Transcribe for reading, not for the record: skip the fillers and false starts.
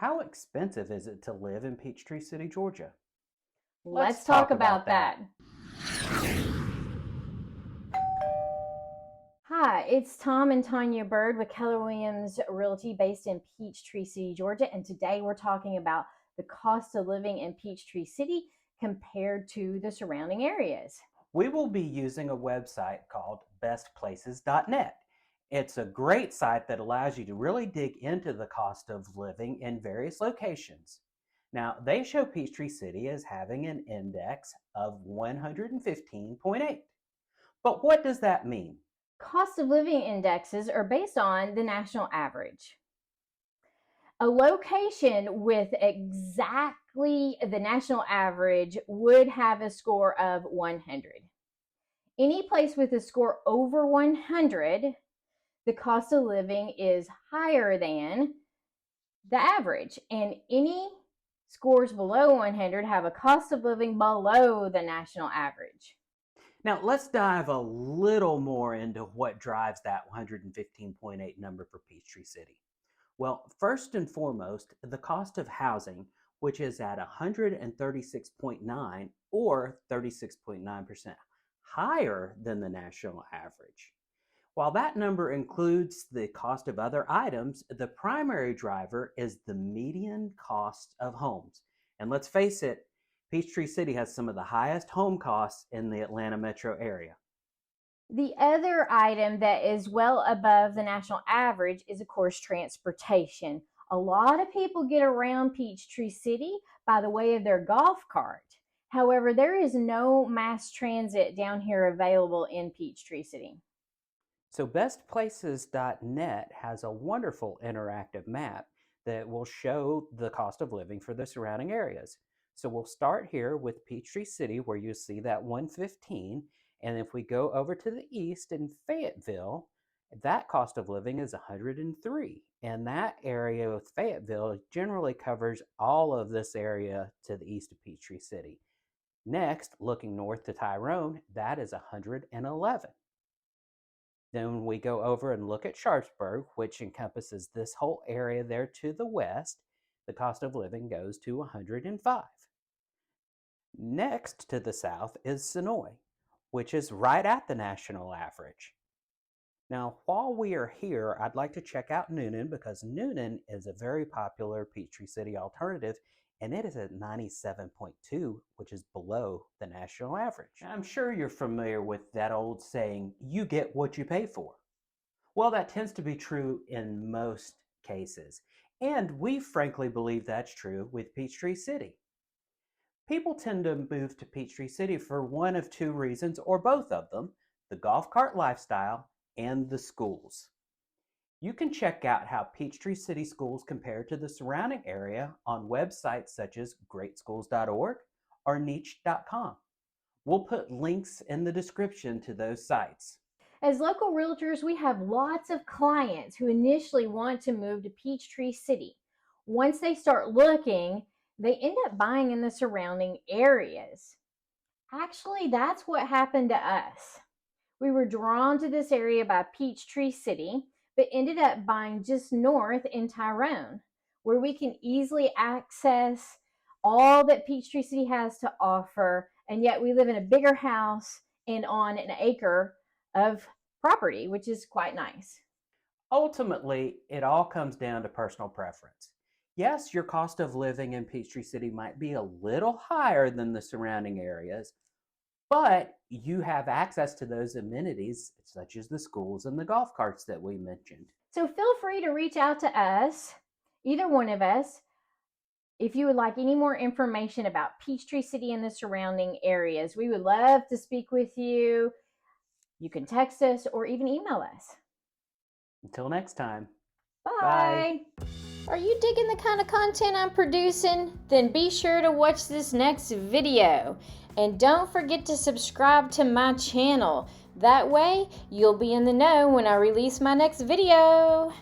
How expensive is it to live in Peachtree City, Georgia? Let's talk about that. Hi, it's Tom and Tonya Byrd with Keller Williams Realty based in Peachtree City, Georgia. And today we're talking about the cost of living in Peachtree City compared to the surrounding areas. We will be using a website called bestplaces.net. It's a great site that allows you to really dig into the cost of living in various locations. Now, they show Peachtree City as having an index of 115.8. But what does that mean? Cost of living indexes are based on the national average. A location with exactly the national average would have a score of 100. Any place with a score over 100, the cost of living is higher than the average, and any scores below 100 have a cost of living below the national average. Now, let's dive a little more into what drives that 115.8 number for Peachtree City. Well, first and foremost, the cost of housing, which is at 136.9 or 36.9% higher than the national average. While that number includes the cost of other items, the primary driver is the median cost of homes. And let's face it, Peachtree City has some of the highest home costs in the Atlanta metro area. The other item that is well above the national average is, of course, transportation. A lot of people get around Peachtree City by the way of their golf cart. However, there is no mass transit down here available in Peachtree City. So bestplaces.net has a wonderful interactive map that will show the cost of living for the surrounding areas. So we'll start here with Peachtree City, where you see that 115. And if we go over to the east in Fayetteville, that cost of living is 103. And that area with Fayetteville generally covers all of this area to the east of Peachtree City. Next, looking north to Tyrone, that is 111. Then we go over and look at Sharpsburg, which encompasses this whole area there to the west. The cost of living goes to 105. Next to the south is Sonoy, which is right at the national average. Now, while we are here, I'd like to check out Newnan because Newnan is a very popular Peachtree City alternative, and it is at 97.2, which is below the national average. I'm sure you're familiar with that old saying, you get what you pay for. Well, that tends to be true in most cases, and we frankly believe that's true with Peachtree City. People tend to move to Peachtree City for one of two reasons, or both of them, the golf cart lifestyle and the schools. You can check out how Peachtree City schools compare to the surrounding area on websites such as greatschools.org or niche.com. We'll put links in the description to those sites. As local realtors, we have lots of clients who initially want to move to Peachtree City. Once they start looking, they end up buying in the surrounding areas. Actually, that's what happened to us. We were drawn to this area by Peachtree City, but ended up buying just north in Tyrone, where we can easily access all that Peachtree City has to offer, and yet we live in a bigger house and on an acre of property, which is quite nice. Ultimately, it all comes down to personal preference. Yes, your cost of living in Peachtree City might be a little higher than the surrounding areas, but you have access to those amenities such as the schools and the golf carts that we mentioned. So feel free to reach out to us, either one of us, if you would like any more information about Peachtree City and the surrounding areas. We would love to speak with you. You can text us or even email us. Until next time. Bye. Are you digging the kind of content I'm producing? Then be sure to watch this next video. And don't forget to subscribe to my channel. That way, you'll be in the know when I release my next video.